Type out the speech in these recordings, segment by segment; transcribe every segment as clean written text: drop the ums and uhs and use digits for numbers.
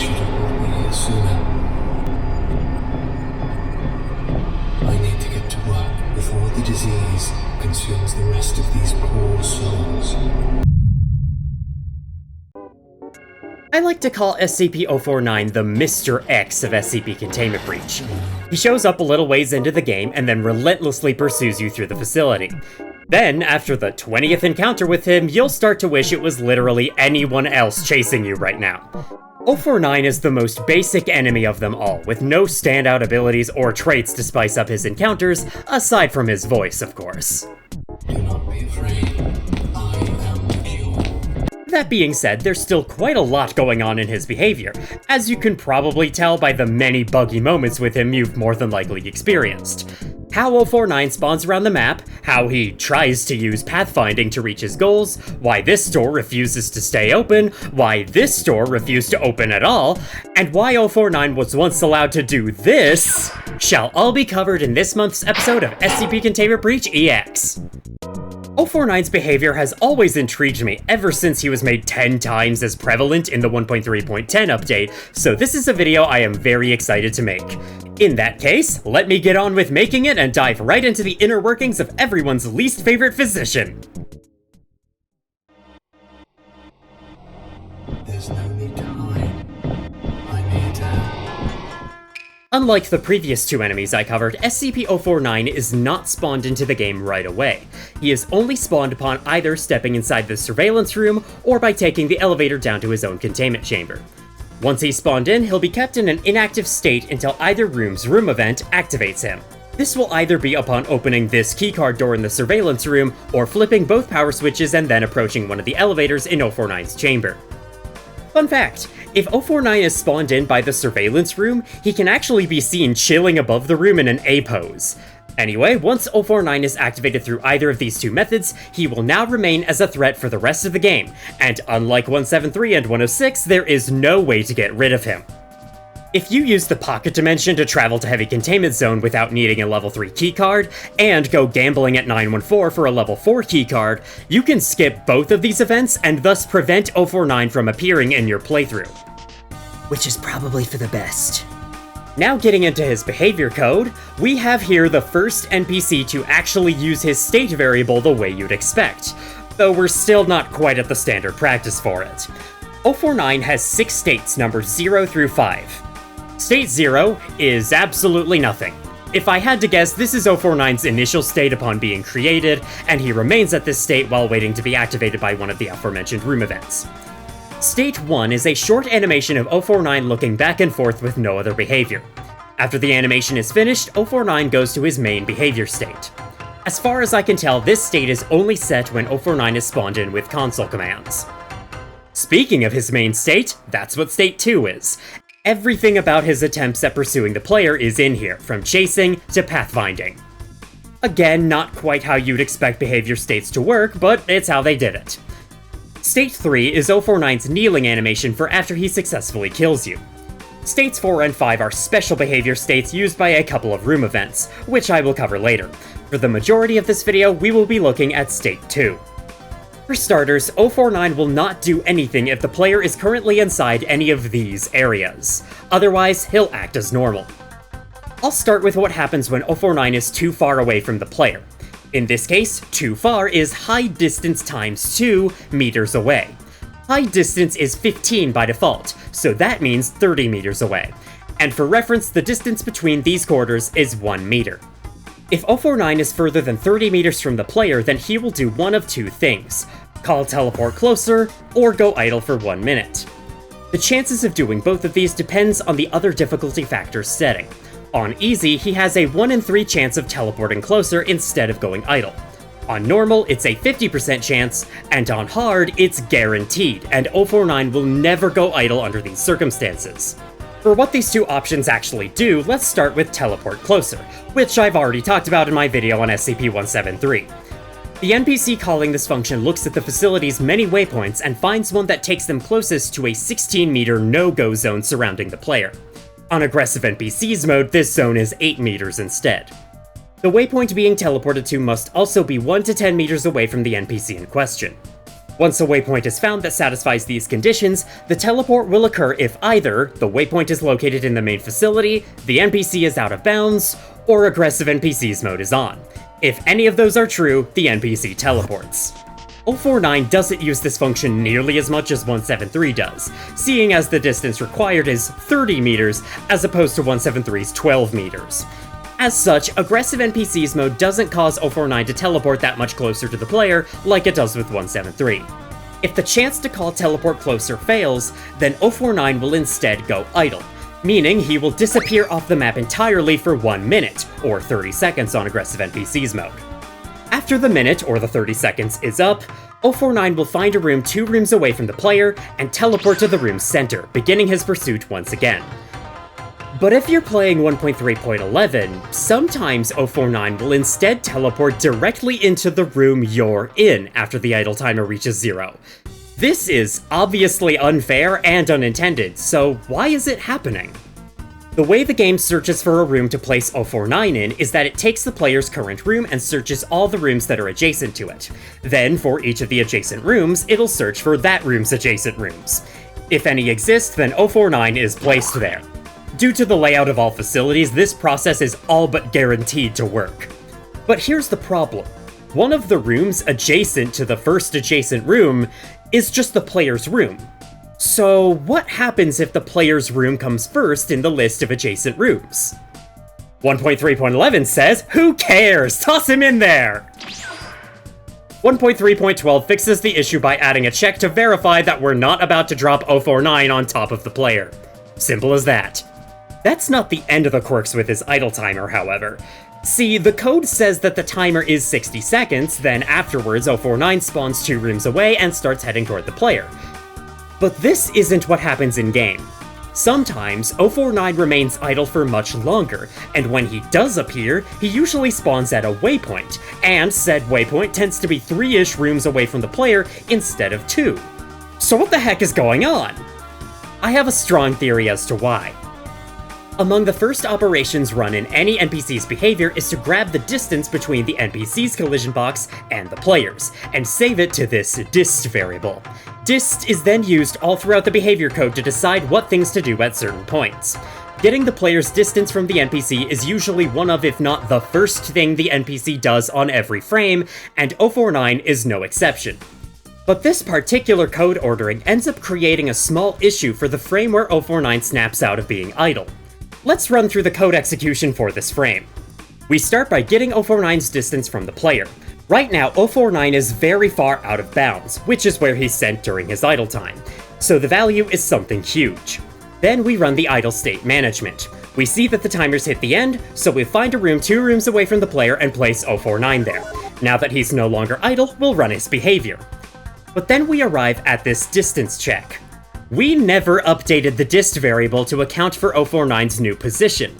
should have brought me here sooner. I need to get to work before the disease consumes the rest of these poor souls. I like to call SCP-049 the Mr. X of SCP Containment Breach. He shows up a little ways into the game and then relentlessly pursues you through the facility. Then, after the 20th encounter with him, you'll start to wish it was literally anyone else chasing you right now. 049 is the most basic enemy of them all, with no standout abilities or traits to spice up his encounters, aside from his voice, of course. Do not be afraid. I am the cure. That being said, there's still quite a lot going on in his behavior, as you can probably tell by the many buggy moments with him you've more than likely experienced. How 049 spawns around the map, how he tries to use pathfinding to reach his goals, why this door refuses to stay open, why this store refused to open at all, and why 049 was once allowed to do this, shall all be covered in this month's episode of SCP Containment Breach EX. 049's behavior has always intrigued me ever since he was made 10 times as prevalent in the 1.3.10 update, so this is a video I am very excited to make. In that case, let me get on with making it and dive right into the inner workings of everyone's least favorite physician. There's no need to hide. I'm here to help. Unlike the previous two enemies I covered, SCP-049 is not spawned into the game right away. He is only spawned upon either stepping inside the surveillance room or by taking the elevator down to his own containment chamber. Once he's spawned in, he'll be kept in an inactive state until either room's room event activates him. This will either be upon opening this keycard door in the surveillance room, or flipping both power switches and then approaching one of the elevators in 049's chamber. Fun fact, if 049 is spawned in by the surveillance room, he can actually be seen chilling above the room in an A pose. Anyway, once 049 is activated through either of these two methods, he will now remain as a threat for the rest of the game, and unlike 173 and 106, there is no way to get rid of him. If you use the pocket dimension to travel to Heavy Containment Zone without needing a level 3 keycard, and go gambling at 914 for a level 4 keycard, you can skip both of these events and thus prevent 049 from appearing in your playthrough. Which is probably for the best. Now getting into his behavior code, we have here the first NPC to actually use his state variable the way you'd expect, though we're still not quite at the standard practice for it. 049 has 6 states numbered 0 through 5. State 0 is absolutely nothing. If I had to guess, this is 049's initial state upon being created, and he remains at this state while waiting to be activated by one of the aforementioned room events. State 1 is a short animation of 049 looking back and forth with no other behavior. After the animation is finished, 049 goes to his main behavior state. As far as I can tell, this state is only set when 049 is spawned in with console commands. Speaking of his main state, that's what State 2 is. Everything about his attempts at pursuing the player is in here, from chasing to pathfinding. Again, not quite how you'd expect behavior states to work, but it's how they did it. State 3 is 049's kneeling animation for after he successfully kills you. States 4 and 5 are special behavior states used by a couple of room events, which I will cover later. For the majority of this video, we will be looking at State 2. For starters, 049 will not do anything if the player is currently inside any of these areas. Otherwise, he'll act as normal. I'll start with what happens when 049 is too far away from the player. In this case, too far is high distance times 2 meters away. High distance is 15 by default, so that means 30 meters away. And for reference, the distance between these quarters is 1 meter. If 049 is further than 30 meters from the player, then he will do one of two things: call teleport closer, or go idle for 1 minute. The chances of doing both of these depends on the other difficulty factors setting. On easy, he has a 1 in 3 chance of teleporting closer instead of going idle. On normal, it's a 50% chance, and on hard, it's guaranteed, and 049 will never go idle under these circumstances. For what these two options actually do, let's start with teleport closer, which I've already talked about in my video on SCP-173. The NPC calling this function looks at the facility's many waypoints and finds one that takes them closest to a 16-meter no-go zone surrounding the player. On aggressive NPCs mode, this zone is 8 meters instead. The waypoint being teleported to must also be 1 to 10 meters away from the NPC in question. Once a waypoint is found that satisfies these conditions, the teleport will occur if either the waypoint is located in the main facility, the NPC is out of bounds, or aggressive NPCs mode is on. If any of those are true, the NPC teleports. 049 doesn't use this function nearly as much as 173 does, seeing as the distance required is 30 meters as opposed to 173's 12 meters. As such, aggressive NPCs mode doesn't cause 049 to teleport that much closer to the player like it does with 173. If the chance to call teleport closer fails, then 049 will instead go idle, meaning he will disappear off the map entirely for 1 minute, or 30 seconds on aggressive NPCs mode. After the minute, or the 30 seconds, is up, 049 will find a room 2 rooms away from the player and teleport to the room's center, beginning his pursuit once again. But if you're playing 1.3.11, sometimes 049 will instead teleport directly into the room you're in after the idle timer reaches 0. This is obviously unfair and unintended, so why is it happening? The way the game searches for a room to place 049 in is that it takes the player's current room and searches all the rooms that are adjacent to it. Then, for each of the adjacent rooms, it'll search for that room's adjacent rooms. If any exist, then 049 is placed there. Due to the layout of all facilities, this process is all but guaranteed to work. But here's the problem. One of the rooms adjacent to the first adjacent room is just the player's room. So what happens if the player's room comes first in the list of adjacent rooms? 1.3.11 says, who cares? Toss him in there! 1.3.12 fixes the issue by adding a check to verify that we're not about to drop 049 on top of the player. Simple as that. That's not the end of the quirks with his idle timer, however. See, the code says that the timer is 60 seconds, then afterwards 049 spawns 2 rooms away and starts heading toward the player. But this isn't what happens in-game. Sometimes, 049 remains idle for much longer, and when he does appear, he usually spawns at a waypoint, and said waypoint tends to be 3-ish rooms away from the player instead of 2. So what the heck is going on? I have a strong theory as to why. Among the first operations run in any NPC's behavior is to grab the distance between the NPC's collision box and the player's, and save it to this dist variable. Dist is then used all throughout the behavior code to decide what things to do at certain points. Getting the player's distance from the NPC is usually one of, if not the first thing the NPC does on every frame, and 049 is no exception. But this particular code ordering ends up creating a small issue for the frame where 049 snaps out of being idle. Let's run through the code execution for this frame. We start by getting 049's distance from the player. Right now, 049 is very far out of bounds, which is where he's sent during his idle time, so the value is something huge. Then we run the idle state management. We see that the timer's hit the end, so we find a room 2 rooms away from the player and place 049 there. Now that he's no longer idle, we'll run his behavior. But then we arrive at this distance check. We never updated the dist variable to account for 049's new position.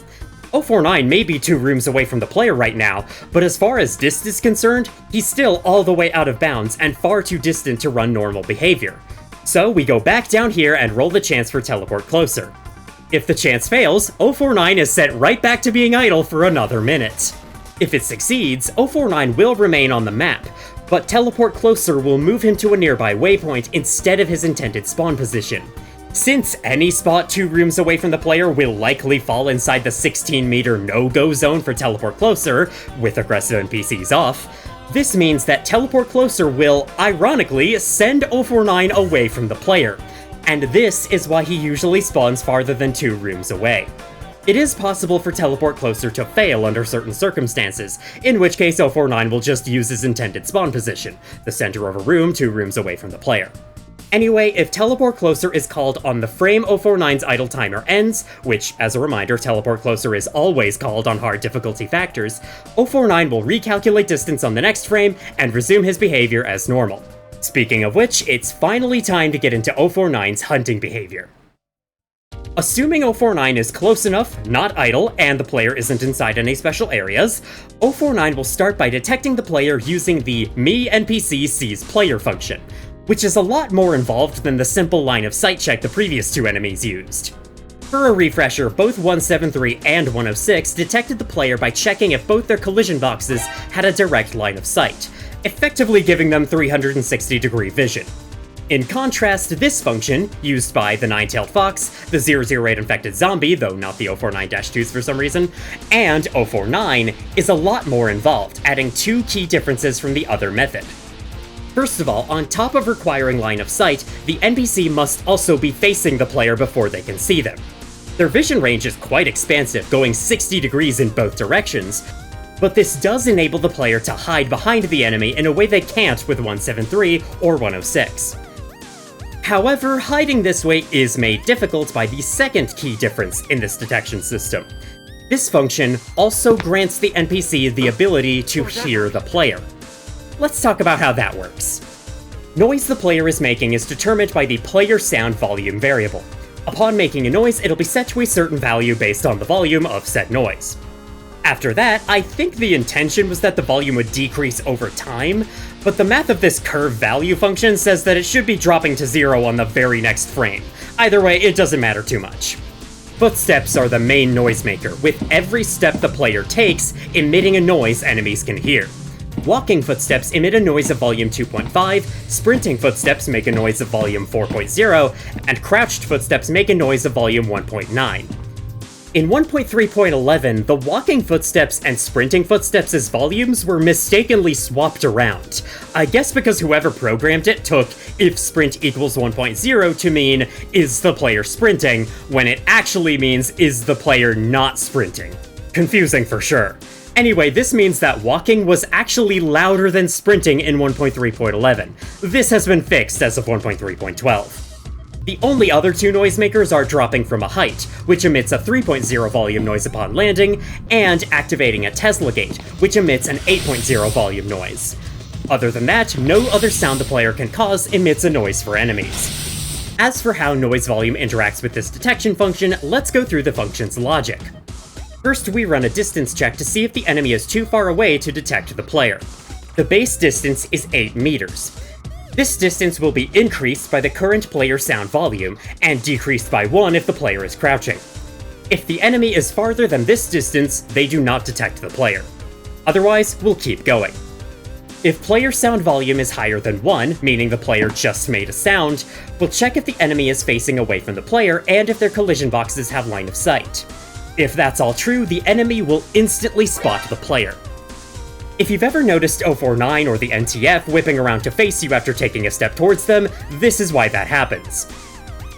049 may be 2 rooms away from the player right now, but as far as dist is concerned, he's still all the way out of bounds and far too distant to run normal behavior. So we go back down here and roll the chance for teleport closer. If the chance fails, 049 is sent right back to being idle for another minute. If it succeeds, 049 will remain on the map, but teleport closer will move him to a nearby waypoint instead of his intended spawn position. Since any spot 2 rooms away from the player will likely fall inside the 16-meter no-go zone for teleport closer, with aggressive NPCs off, this means that teleport closer will, ironically, send 049 away from the player, and this is why he usually spawns farther than 2 rooms away. It is possible for teleport closer to fail under certain circumstances, in which case 049 will just use his intended spawn position, the center of a room 2 rooms away from the player. Anyway, if teleport closer is called on the frame 049's idle timer ends, which, as a reminder, teleport closer is always called on hard difficulty factors, 049 will recalculate distance on the next frame and resume his behavior as normal. Speaking of which, it's finally time to get into 049's hunting behavior. Assuming 049 is close enough, not idle, and the player isn't inside any special areas, 049 will start by detecting the player using the Me NPC Sees Player function, which is a lot more involved than the simple line of sight check the previous 2 enemies used. For a refresher, both 173 and 106 detected the player by checking if both their collision boxes had a direct line of sight. effectively giving them 360-degree vision. In contrast, this function, used by the Nine-Tailed Fox, the 008 infected zombie, though not the 049-2s for some reason, and 049, is a lot more involved, adding two key differences from the other method. First of all, on top of requiring line of sight, the NPC must also be facing the player before they can see them. Their vision range is quite expansive, going 60 degrees in both directions, but this does enable the player to hide behind the enemy in a way they can't with 173 or 106. However, hiding this way is made difficult by the second key difference in this detection system. This function also grants the NPC the ability to hear the player. Let's talk about how that works. Noise the player is making is determined by the player sound volume variable. Upon making a noise, it'll be set to a certain value based on the volume of said noise. After that, I think the intention was that the volume would decrease over time, but the math of this curve value function says that it should be dropping to 0 on the very next frame. Either way, it doesn't matter too much. Footsteps are the main noisemaker, with every step the player takes emitting a noise enemies can hear. Walking footsteps emit a noise of volume 2.5, sprinting footsteps make a noise of volume 4.0, and crouched footsteps make a noise of volume 1.9. In 1.3.11, the walking footsteps and sprinting footsteps' volumes were mistakenly swapped around. I guess because whoever programmed it took if sprint equals 1.0 to mean is the player sprinting, when it actually means is the player not sprinting. Confusing for sure. Anyway, this means that walking was actually louder than sprinting in 1.3.11. This has been fixed as of 1.3.12. The only other two noisemakers are dropping from a height, which emits a 3.0 volume noise upon landing, and activating a Tesla gate, which emits an 8.0 volume noise. Other than that, no other sound the player can cause emits a noise for enemies. As for how noise volume interacts with this detection function, let's go through the function's logic. First, we run a distance check to see if the enemy is too far away to detect the player. The base distance is 8 meters. This distance will be increased by the current player sound volume, and decreased by 1 if the player is crouching. If the enemy is farther than this distance, they do not detect the player. Otherwise, we'll keep going. If player sound volume is higher than 1, meaning the player just made a sound, we'll check if the enemy is facing away from the player and if their collision boxes have line of sight. If that's all true, the enemy will instantly spot the player. If you've ever noticed 049 or the NTF whipping around to face you after taking a step towards them, this is why that happens.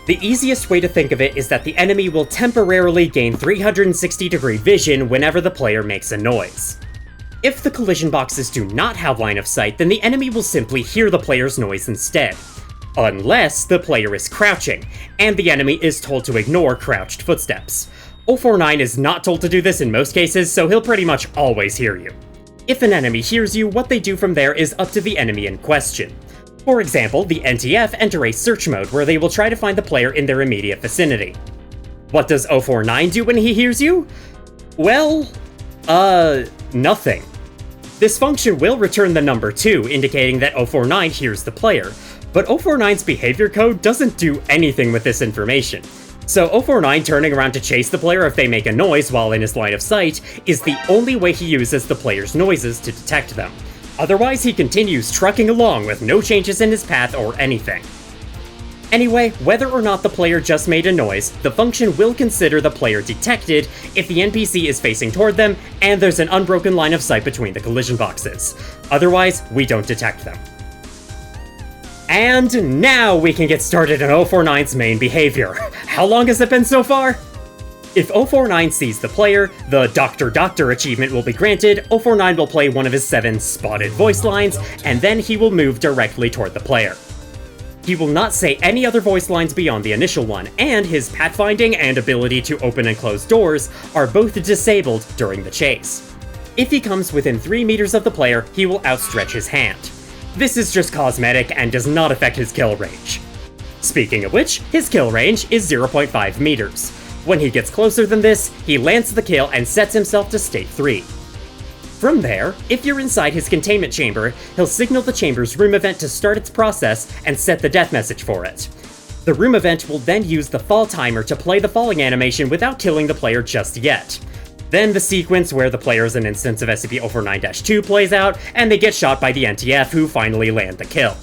The easiest way to think of it is that the enemy will temporarily gain 360-degree vision whenever the player makes a noise. If the collision boxes do not have line of sight, then the enemy will simply hear the player's noise instead. Unless the player is crouching, and the enemy is told to ignore crouched footsteps. 049 is not told to do this in most cases, so he'll pretty much always hear you. If an enemy hears you, what they do from there is up to the enemy in question. For example, the NTF enter a search mode where they will try to find the player in their immediate vicinity. What does 049 do when he hears you? Well, nothing. This function will return the number 2, indicating that 049 hears the player, but 049's behavior code doesn't do anything with this information. So 049 turning around to chase the player if they make a noise while in his line of sight is the only way he uses the player's noises to detect them. Otherwise, he continues trucking along with no changes in his path or anything. Anyway, whether or not the player just made a noise, the function will consider the player detected if the NPC is facing toward them and there's an unbroken line of sight between the collision boxes. Otherwise, we don't detect them. And now we can get started on 049's main behavior. How long has it been so far? If 049 sees the player, the Doctor achievement will be granted, 049 will play one of his 7 spotted voice lines, and then he will move directly toward the player. He will not say any other voice lines beyond the initial one, and his pathfinding and ability to open and close doors are both disabled during the chase. If he comes within 3 meters of the player, he will outstretch his hand. This is just cosmetic and does not affect his kill range. Speaking of which, his kill range is 0.5 meters. When he gets closer than this, he lands the kill and sets himself to state 3. From there, if you're inside his containment chamber, he'll signal the chamber's room event to start its process and set the death message for it. The room event will then use the fall timer to play the falling animation without killing the player just yet. Then the sequence where the player is an instance of SCP-049-2 plays out, and they get shot by the NTF, who finally land the kill.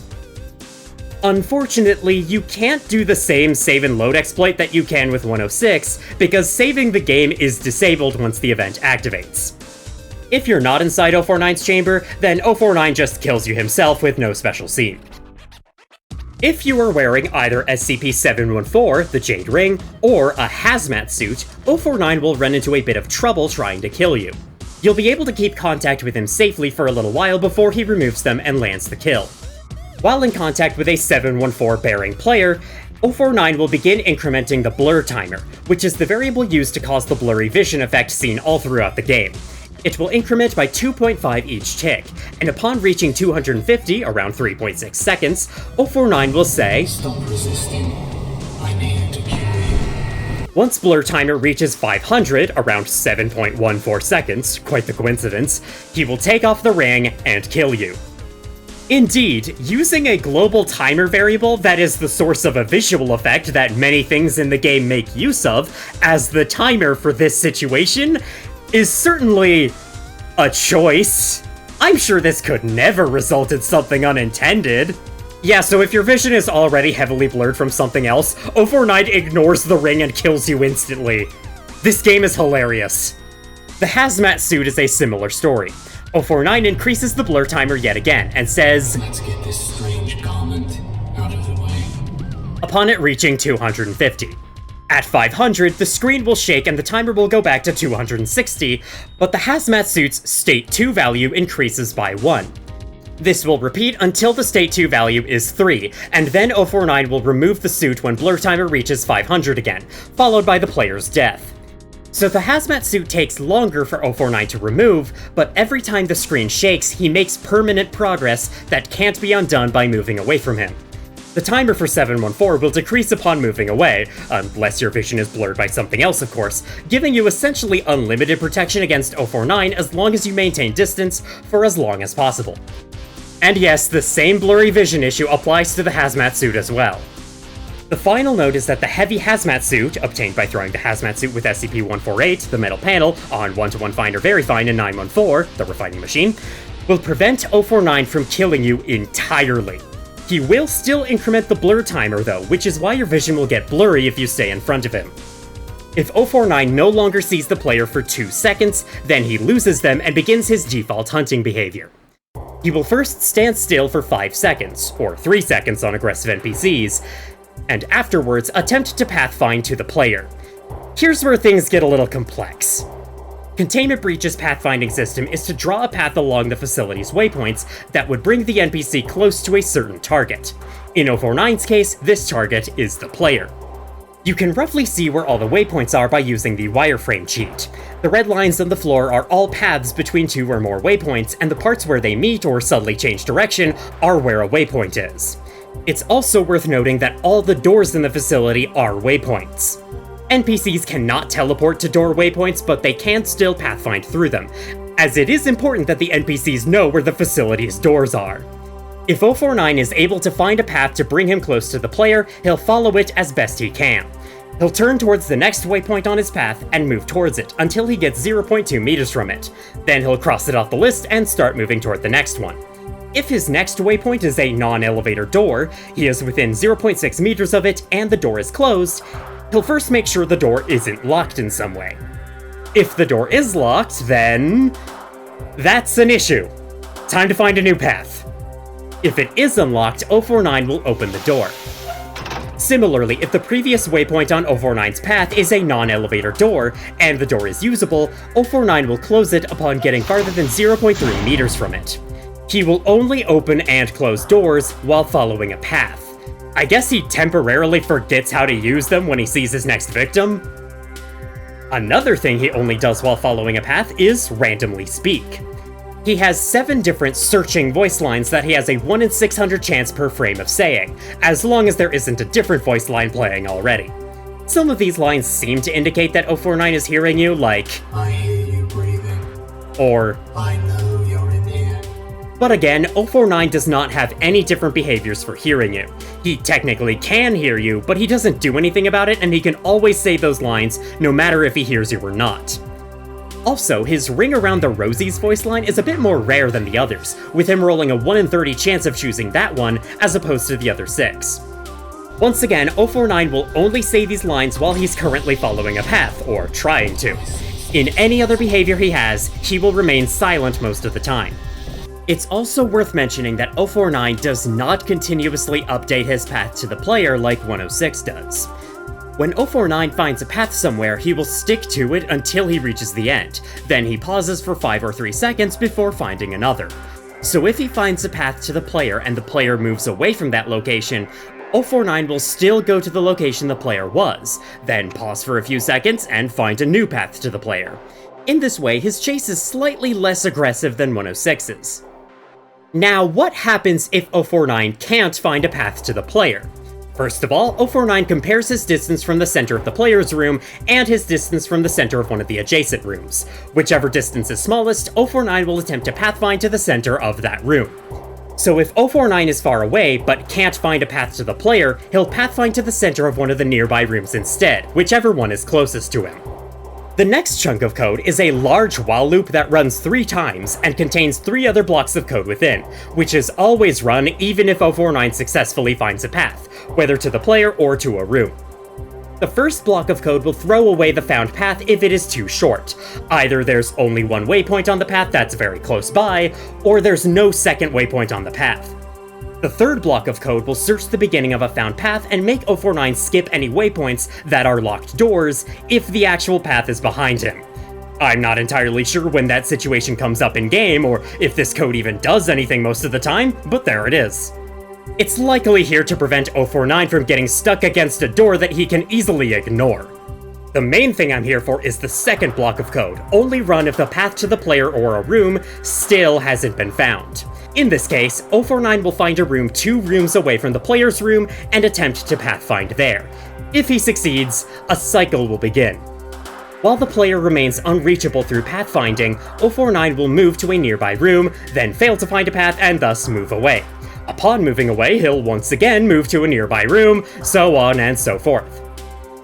Unfortunately, you can't do the same save and load exploit that you can with 106, because saving the game is disabled once the event activates. If you're not inside 049's chamber, then 049 just kills you himself with no special scene. If you are wearing either SCP-714, the Jade Ring, or a hazmat suit, 049 will run into a bit of trouble trying to kill you. You'll be able to keep contact with him safely for a little while before he removes them and lands the kill. While in contact with a 714-bearing player, 049 will begin incrementing the blur timer, which is the variable used to cause the blurry vision effect seen all throughout the game. It will increment by 2.5 each tick, and upon reaching 250, around 3.6 seconds, 049 will say, "Stop resisting. I'm here to kill you." Once blur timer reaches 500, around 7.14 seconds, quite the coincidence, he will take off the ring and kill you. Indeed, using a global timer variable that is the source of a visual effect that many things in the game make use of as the timer for this situation is certainly a choice. I'm sure this could never result in something unintended. Yeah, so if your vision is already heavily blurred from something else, 049 ignores the ring and kills you instantly. This game is hilarious. The hazmat suit is a similar story. 049 increases the blur timer yet again, and says, "Let's get this strange garment out of the way." upon it reaching 250. At 500, the screen will shake and the timer will go back to 260, but the hazmat suit's state 2 value increases by 1. This will repeat until the state 2 value is 3, and then 049 will remove the suit when blur timer reaches 500 again, followed by the player's death. So the hazmat suit takes longer for 049 to remove, but every time the screen shakes, he makes permanent progress that can't be undone by moving away from him. The timer for 714 will decrease upon moving away, unless your vision is blurred by something else of course, giving you essentially unlimited protection against 049 as long as you maintain distance for as long as possible. And yes, the same blurry vision issue applies to the hazmat suit as well. The final note is that the heavy hazmat suit, obtained by throwing the hazmat suit with SCP-148, the metal panel, on 1-to-1 Find or Very Find in 914, the refining machine, will prevent 049 from killing you entirely. He will still increment the blur timer though, which is why your vision will get blurry if you stay in front of him. If 049 no longer sees the player for 2 seconds, then he loses them and begins his default hunting behavior. He will first stand still for 5 seconds, or 3 seconds on aggressive NPCs, and afterwards attempt to pathfind to the player. Here's where things get a little complex. Containment Breach's pathfinding system is to draw a path along the facility's waypoints that would bring the NPC close to a certain target. In 049's case, this target is the player. You can roughly see where all the waypoints are by using the wireframe cheat. The red lines on the floor are all paths between 2 or more waypoints, and the parts where they meet or subtly change direction are where a waypoint is. It's also worth noting that all the doors in the facility are waypoints. NPCs cannot teleport to door waypoints, but they can still pathfind through them, as it is important that the NPCs know where the facility's doors are. If 049 is able to find a path to bring him close to the player, he'll follow it as best he can. He'll turn towards the next waypoint on his path and move towards it until he gets 0.2 meters from it. Then he'll cross it off the list and start moving toward the next one. If his next waypoint is a non-elevator door, he is within 0.6 meters of it and the door is closed, he'll first make sure the door isn't locked in some way. If the door is locked, then that's an issue. Time to find a new path. If it is unlocked, 049 will open the door. Similarly, if the previous waypoint on 049's path is a non-elevator door, and the door is usable, 049 will close it upon getting farther than 0.3 meters from it. He will only open and close doors while following a path. I guess he temporarily forgets how to use them when he sees his next victim. Another thing he only does while following a path is randomly speak. He has 7 different searching voice lines that he has a 1 in 600 chance per frame of saying, as long as there isn't a different voice line playing already. Some of these lines seem to indicate that 049 is hearing you, like, "I hear you breathing," or, "I know you're in here." But again, 049 does not have any different behaviors for hearing you. He technically can hear you, but he doesn't do anything about it, and he can always say those lines no matter if he hears you or not. Also, his Ring Around the Rosies voice line is a bit more rare than the others, with him rolling a 1 in 30 chance of choosing that one as opposed to the other 6. Once again, 049 will only say these lines while he's currently following a path, or trying to. In any other behavior he has, he will remain silent most of the time. It's also worth mentioning that 049 does not continuously update his path to the player like 106 does. When 049 finds a path somewhere, he will stick to it until he reaches the end, then he pauses for 5 or 3 seconds before finding another. So if he finds a path to the player and the player moves away from that location, 049 will still go to the location the player was, then pause for a few seconds and find a new path to the player. In this way, his chase is slightly less aggressive than 106's. Now, what happens if 049 can't find a path to the player? First of all, 049 compares his distance from the center of the player's room and his distance from the center of one of the adjacent rooms. Whichever distance is smallest, 049 will attempt to pathfind to the center of that room. So if 049 is far away, but can't find a path to the player, he'll pathfind to the center of one of the nearby rooms instead, whichever one is closest to him. The next chunk of code is a large while loop that runs 3 times and contains 3 other blocks of code within, which is always run even if 049 successfully finds a path, whether to the player or to a room. The first block of code will throw away the found path if it is too short. Either there's only one waypoint on the path that's very close by, or there's no second waypoint on the path. The third block of code will search the beginning of a found path and make 049 skip any waypoints that are locked doors if the actual path is behind him. I'm not entirely sure when that situation comes up in-game, or if this code even does anything most of the time, but there it is. It's likely here to prevent 049 from getting stuck against a door that he can easily ignore. The main thing I'm here for is the second block of code, only run if the path to the player or a room still hasn't been found. In this case, 049 will find a room 2 rooms away from the player's room and attempt to pathfind there. If he succeeds, a cycle will begin. While the player remains unreachable through pathfinding, 049 will move to a nearby room, then fail to find a path and thus move away. Upon moving away, he'll once again move to a nearby room, so on and so forth.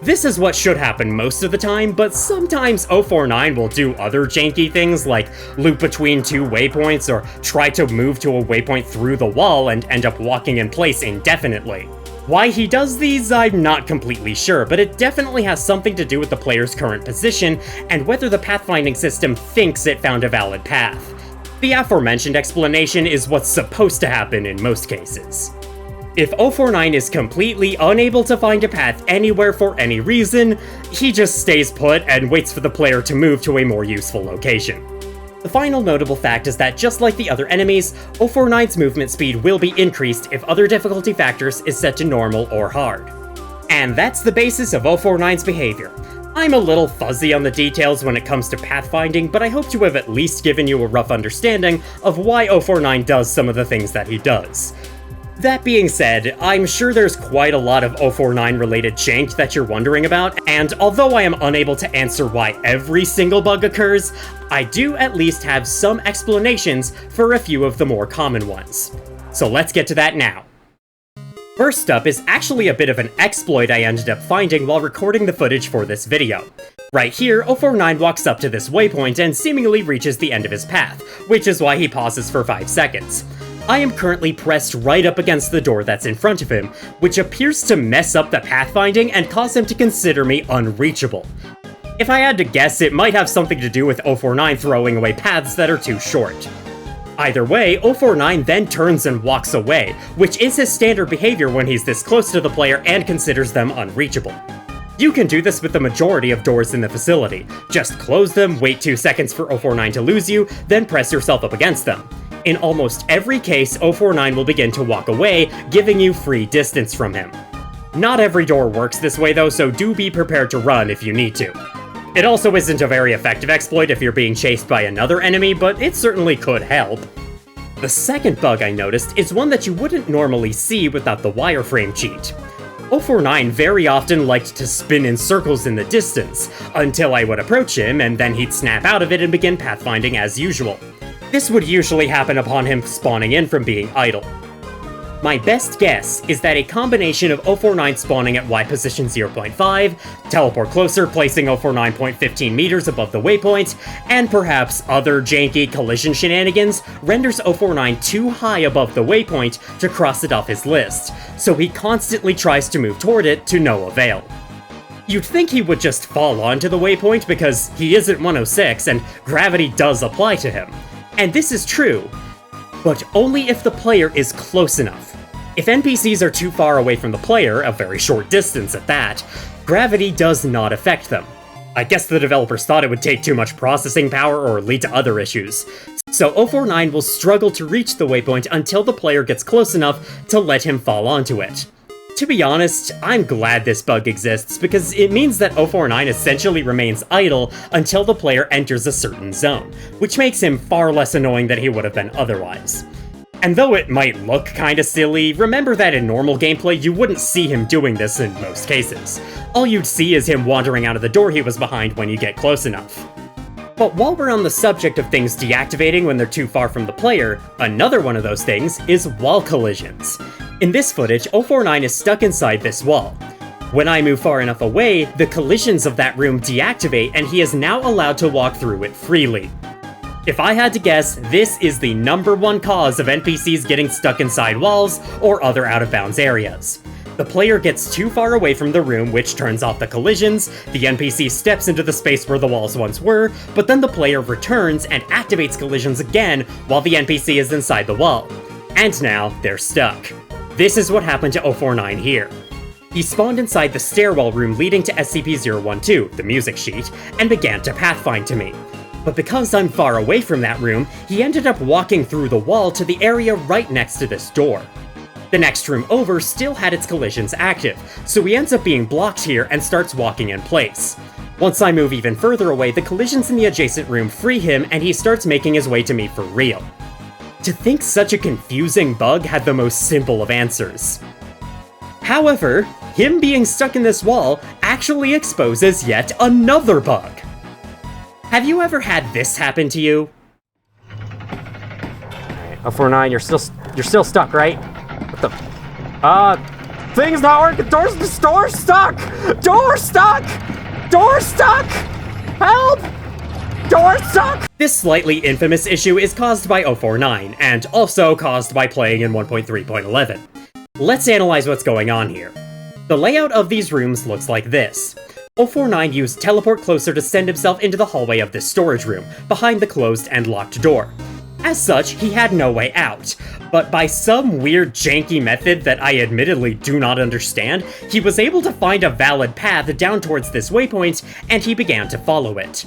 This is what should happen most of the time, but sometimes 049 will do other janky things like loop between 2 waypoints or try to move to a waypoint through the wall and end up walking in place indefinitely. Why he does these, I'm not completely sure, but it definitely has something to do with the player's current position and whether the pathfinding system thinks it found a valid path. The aforementioned explanation is what's supposed to happen in most cases. If 049 is completely unable to find a path anywhere for any reason, he just stays put and waits for the player to move to a more useful location. The final notable fact is that just like the other enemies, 049's movement speed will be increased if other difficulty factors is set to normal or hard. And that's the basis of 049's behavior. I'm a little fuzzy on the details when it comes to pathfinding, but I hope to have at least given you a rough understanding of why 049 does some of the things that he does. That being said, I'm sure there's quite a lot of 049 related jank that you're wondering about, and although I am unable to answer why every single bug occurs, I do at least have some explanations for a few of the more common ones. So let's get to that now. First up is actually a bit of an exploit I ended up finding while recording the footage for this video. Right here, 049 walks up to this waypoint and seemingly reaches the end of his path, which is why he pauses for 5 seconds. I am currently pressed right up against the door that's in front of him, which appears to mess up the pathfinding and cause him to consider me unreachable. If I had to guess, it might have something to do with 049 throwing away paths that are too short. Either way, 049 then turns and walks away, which is his standard behavior when he's this close to the player and considers them unreachable. You can do this with the majority of doors in the facility. Just close them, wait 2 seconds for 049 to lose you, then press yourself up against them. In almost every case, 049 will begin to walk away, giving you free distance from him. Not every door works this way though, so do be prepared to run if you need to. It also isn't a very effective exploit if you're being chased by another enemy, but it certainly could help. The second bug I noticed is one that you wouldn't normally see without the wireframe cheat. 049 very often liked to spin in circles in the distance, until I would approach him and then he'd snap out of it and begin pathfinding as usual. This would usually happen upon him spawning in from being idle. My best guess is that a combination of 049 spawning at Y position 0.5, teleport closer placing 049.15 meters above the waypoint, and perhaps other janky collision shenanigans renders 049 too high above the waypoint to cross it off his list, so he constantly tries to move toward it to no avail. You'd think he would just fall onto the waypoint because he isn't 106 and gravity does apply to him. And this is true, but only if the player is close enough. If NPCs are too far away from the player, a very short distance at that, gravity does not affect them. I guess the developers thought it would take too much processing power or lead to other issues. So 049 will struggle to reach the waypoint until the player gets close enough to let him fall onto it. To be honest, I'm glad this bug exists because it means that 049 essentially remains idle until the player enters a certain zone, which makes him far less annoying than he would have been otherwise. And though it might look kinda silly, remember that in normal gameplay you wouldn't see him doing this in most cases. All you'd see is him wandering out of the door he was behind when you get close enough. But while we're on the subject of things deactivating when they're too far from the player, another one of those things is wall collisions. In this footage, 049 is stuck inside this wall. When I move far enough away, the collisions of that room deactivate and he is now allowed to walk through it freely. If I had to guess, this is the #1 cause of NPCs getting stuck inside walls or other out-of-bounds areas. The player gets too far away from the room, which turns off the collisions, the NPC steps into the space where the walls once were, but then the player returns and activates collisions again while the NPC is inside the wall. And now, they're stuck. This is what happened to 049 here. He spawned inside the stairwell room leading to SCP-012, the music sheet, and began to pathfind to me. But because I'm far away from that room, he ended up walking through the wall to the area right next to this door. The next room over still had its collisions active, so he ends up being blocked here and starts walking in place. Once I move even further away, the collisions in the adjacent room free him and he starts making his way to me for real. To think such a confusing bug had the most simple of answers. However, him being stuck in this wall actually exposes yet another bug. Have you ever had this happen to you? Alright, 049, you're still stuck, right? What the? Thing's not working. Door's stuck! Door's stuck! Door's stuck! Help! Door's stuck! This slightly infamous issue is caused by 049, and also caused by playing in 1.3.11. Let's analyze what's going on here. The layout of these rooms looks like this. 049 used teleport closer to send himself into the hallway of this storage room, behind the closed and locked door. As such, he had no way out, but by some weird janky method that I admittedly do not understand, he was able to find a valid path down towards this waypoint, and he began to follow it.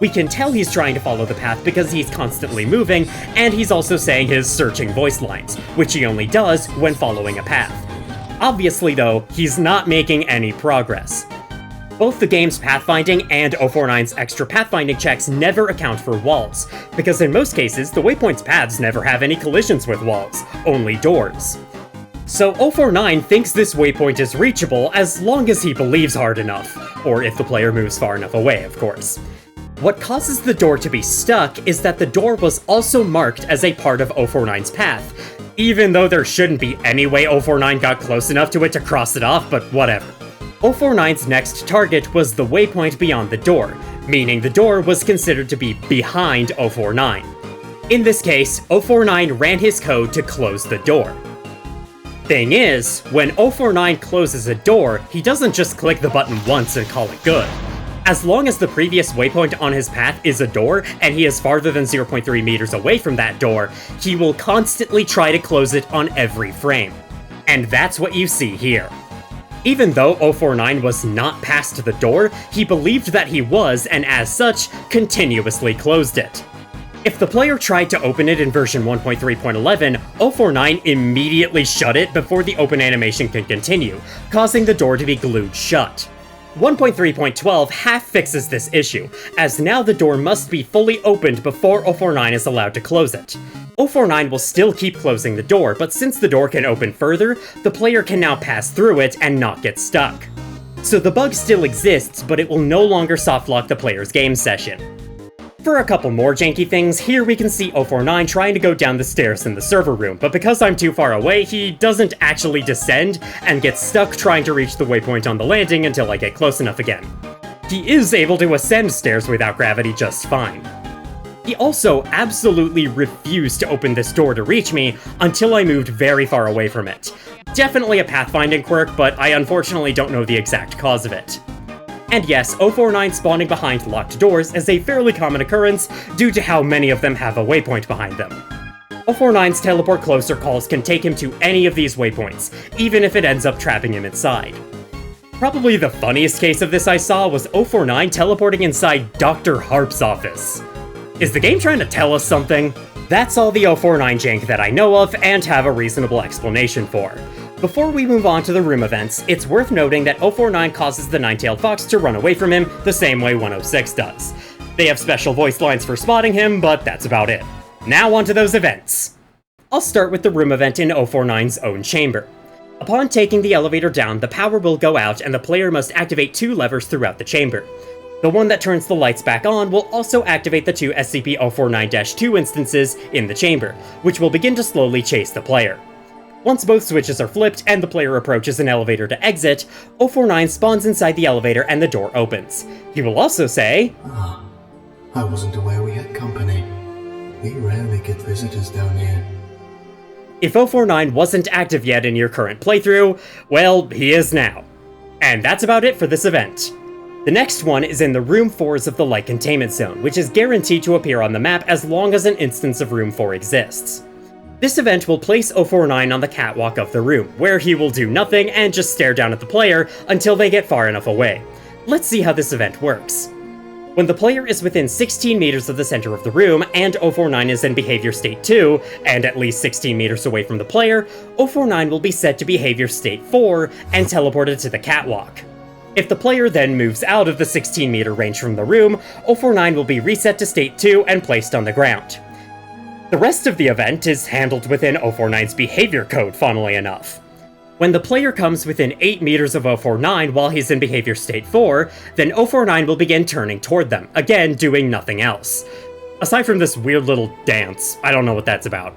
We can tell he's trying to follow the path because he's constantly moving, and he's also saying his searching voice lines, which he only does when following a path. Obviously though, he's not making any progress. Both the game's pathfinding and 049's extra pathfinding checks never account for walls, because in most cases, the waypoint's paths never have any collisions with walls, only doors. So 049 thinks this waypoint is reachable as long as he believes hard enough, or if the player moves far enough away, of course. What causes the door to be stuck is that the door was also marked as a part of 049's path, even though there shouldn't be any way 049 got close enough to it to cross it off, but whatever. 049's next target was the waypoint beyond the door, meaning the door was considered to be behind 049. In this case, 049 ran his code to close the door. Thing is, when 049 closes a door, he doesn't just click the button once and call it good. As long as the previous waypoint on his path is a door, and he is farther than 0.3 meters away from that door, he will constantly try to close it on every frame. And that's what you see here. Even though 049 was not past the door, he believed that he was, and as such, continuously closed it. If the player tried to open it in version 1.3.11, 049 immediately shut it before the open animation can continue, causing the door to be glued shut. 1.3.12 half fixes this issue, as now the door must be fully opened before 049 is allowed to close it. 049 will still keep closing the door, but since the door can open further, the player can now pass through it and not get stuck. So the bug still exists, but it will no longer softlock the player's game session. For a couple more janky things, here we can see 049 trying to go down the stairs in the server room, but because I'm too far away, he doesn't actually descend and gets stuck trying to reach the waypoint on the landing until I get close enough again. He is able to ascend stairs without gravity just fine. He also absolutely refused to open this door to reach me until I moved very far away from it. Definitely a pathfinding quirk, but I unfortunately don't know the exact cause of it. And yes, 049 spawning behind locked doors is a fairly common occurrence due to how many of them have a waypoint behind them. 049's teleport closer calls can take him to any of these waypoints, even if it ends up trapping him inside. Probably the funniest case of this I saw was 049 teleporting inside Dr. Harp's office. Is the game trying to tell us something? That's all the 049 jank that I know of and have a reasonable explanation for. Before we move on to the room events, it's worth noting that 049 causes the nine-tailed fox to run away from him the same way 106 does. They have special voice lines for spotting him, but that's about it. Now onto those events. I'll start with the room event in 049's own chamber. Upon taking the elevator down, the power will go out and the player must activate 2 levers throughout the chamber. The one that turns the lights back on will also activate the 2 SCP-049-2 instances in the chamber, which will begin to slowly chase the player. Once both switches are flipped and the player approaches an elevator to exit, 049 spawns inside the elevator and the door opens. He will also say, I wasn't aware we had company. We rarely get visitors down here. If 049 wasn't active yet in your current playthrough, well, he is now. And that's about it for this event. The next one is in the Room 4s of the Light Containment Zone, which is guaranteed to appear on the map as long as an instance of Room 4 exists. This event will place 049 on the catwalk of the room, where he will do nothing and just stare down at the player until they get far enough away. Let's see how this event works. When the player is within 16 meters of the center of the room, and 049 is in Behavior State 2, and at least 16 meters away from the player, 049 will be set to Behavior State 4 and teleported to the catwalk. If the player then moves out of the 16 meter range from the room, 049 will be reset to State 2 and placed on the ground. The rest of the event is handled within 049's behavior code, funnily enough. When the player comes within 8 meters of 049 while he's in Behavior State 4, then 049 will begin turning toward them, again doing nothing else. Aside from this weird little dance, I don't know what that's about.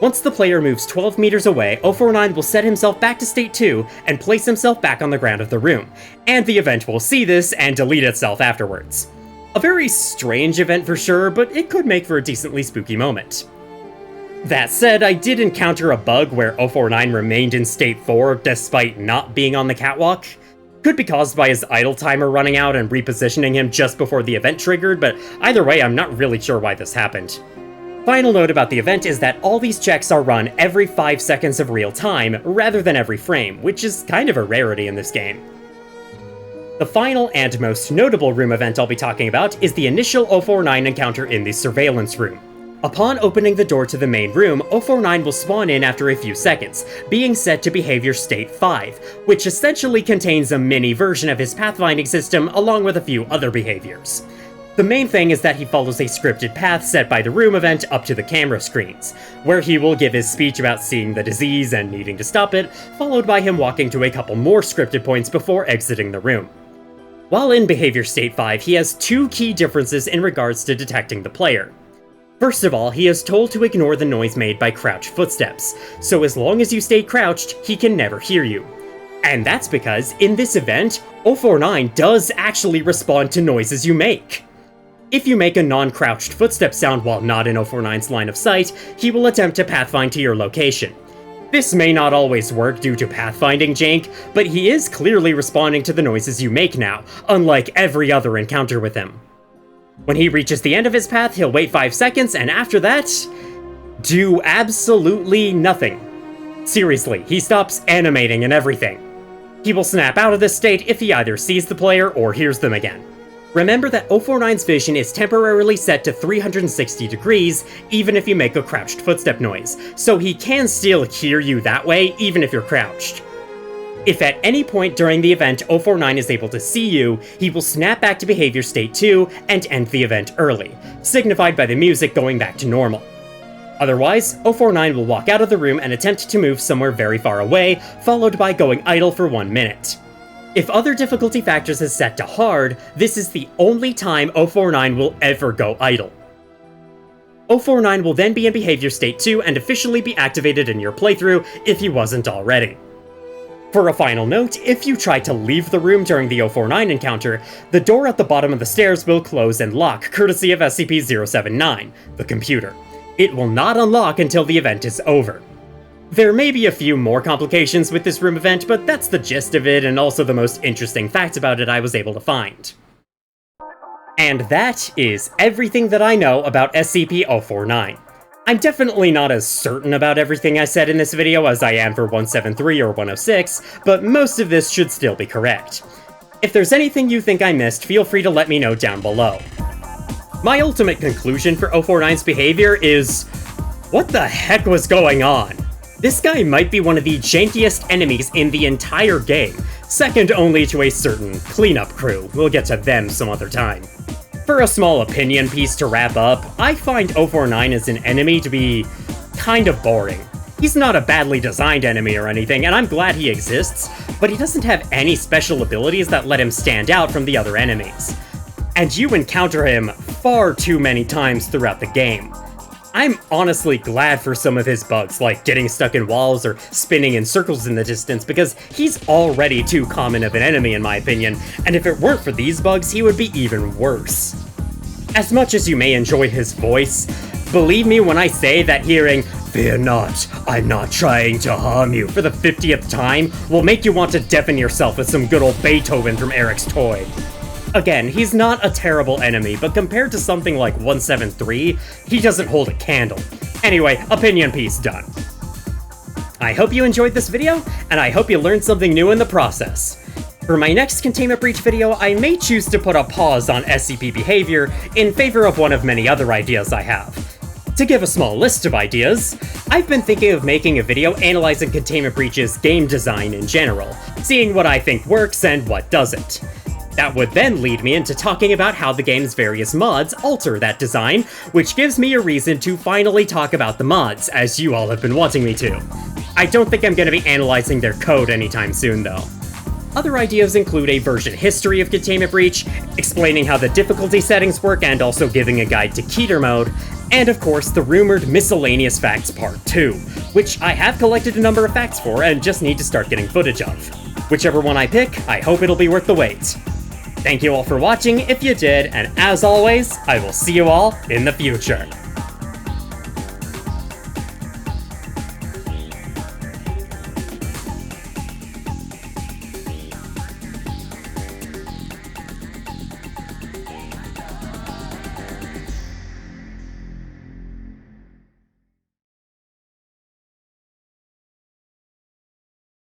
Once the player moves 12 meters away, 049 will set himself back to State 2 and place himself back on the ground of the room, and the event will see this and delete itself afterwards. A very strange event for sure, but it could make for a decently spooky moment. That said, I did encounter a bug where 049 remained in State 4 despite not being on the catwalk. Could be caused by his idle timer running out and repositioning him just before the event triggered, but either way, I'm not really sure why this happened. Final note about the event is that all these checks are run every 5 seconds of real time, rather than every frame, which is kind of a rarity in this game. The final and most notable room event I'll be talking about is the initial 049 encounter in the surveillance room. Upon opening the door to the main room, 049 will spawn in after a few seconds, being set to Behavior State 5, which essentially contains a mini version of his pathfinding system along with a few other behaviors. The main thing is that he follows a scripted path set by the room event up to the camera screens, where he will give his speech about seeing the disease and needing to stop it, followed by him walking to a couple more scripted points before exiting the room. While in Behavior State 5, he has 2 key differences in regards to detecting the player. First of all, he is told to ignore the noise made by crouched footsteps, so as long as you stay crouched, he can never hear you. And that's because, in this event, 049 does actually respond to noises you make. If you make a non-crouched footstep sound while not in 049's line of sight, he will attempt to pathfind to your location. This may not always work due to pathfinding jank, but he is clearly responding to the noises you make now, unlike every other encounter with him. When he reaches the end of his path, he'll wait 5 seconds, and after that, do absolutely nothing. Seriously, he stops animating and everything. He will snap out of this state if he either sees the player or hears them again. Remember that 049's vision is temporarily set to 360 degrees, even if you make a crouched footstep noise, so he can still hear you that way, even if you're crouched. If at any point during the event 049 is able to see you, he will snap back to Behavior State 2 and end the event early, signified by the music going back to normal. Otherwise, 049 will walk out of the room and attempt to move somewhere very far away, followed by going idle for 1 minute. If other difficulty factors is set to hard, this is the only time 049 will ever go idle. 049 will then be in behavior state 2 and officially be activated in your playthrough if he wasn't already. For a final note, if you try to leave the room during the 049 encounter, the door at the bottom of the stairs will close and lock, courtesy of SCP-079, the computer. It will not unlock until the event is over. There may be a few more complications with this room event, but that's the gist of it and also the most interesting facts about it I was able to find. And that is everything that I know about SCP-049. I'm definitely not as certain about everything I said in this video as I am for 173 or 106, but most of this should still be correct. If there's anything you think I missed, feel free to let me know down below. My ultimate conclusion for 049's behavior is... what the heck was going on? This guy might be one of the jankiest enemies in the entire game, second only to a certain cleanup crew. We'll get to them some other time. For a small opinion piece to wrap up, I find 049 as an enemy to be kind of boring. He's not a badly designed enemy or anything, and I'm glad he exists, but he doesn't have any special abilities that let him stand out from the other enemies. And you encounter him far too many times throughout the game. I'm honestly glad for some of his bugs, like getting stuck in walls or spinning in circles in the distance, because he's already too common of an enemy in my opinion, and if it weren't for these bugs, he would be even worse. As much as you may enjoy his voice, believe me when I say that hearing "Fear not, I'm not trying to harm you" for the 50th time will make you want to deafen yourself with some good old Beethoven from Eric's Toy. Again, he's not a terrible enemy, but compared to something like 173, he doesn't hold a candle. Anyway, opinion piece done. I hope you enjoyed this video, and I hope you learned something new in the process. For my next Containment Breach video, I may choose to put a pause on SCP behavior in favor of one of many other ideas I have. To give a small list of ideas, I've been thinking of making a video analyzing Containment Breach's game design in general, seeing what I think works and what doesn't. That would then lead me into talking about how the game's various mods alter that design, which gives me a reason to finally talk about the mods, as you all have been wanting me to. I don't think I'm going to be analyzing their code anytime soon, though. Other ideas include a version history of Containment Breach, explaining how the difficulty settings work and also giving a guide to Keter mode, and of course the rumored Miscellaneous Facts Part 2, which I have collected a number of facts for and just need to start getting footage of. Whichever one I pick, I hope it'll be worth the wait. Thank you all for watching if you did, and as always, I will see you all in the future.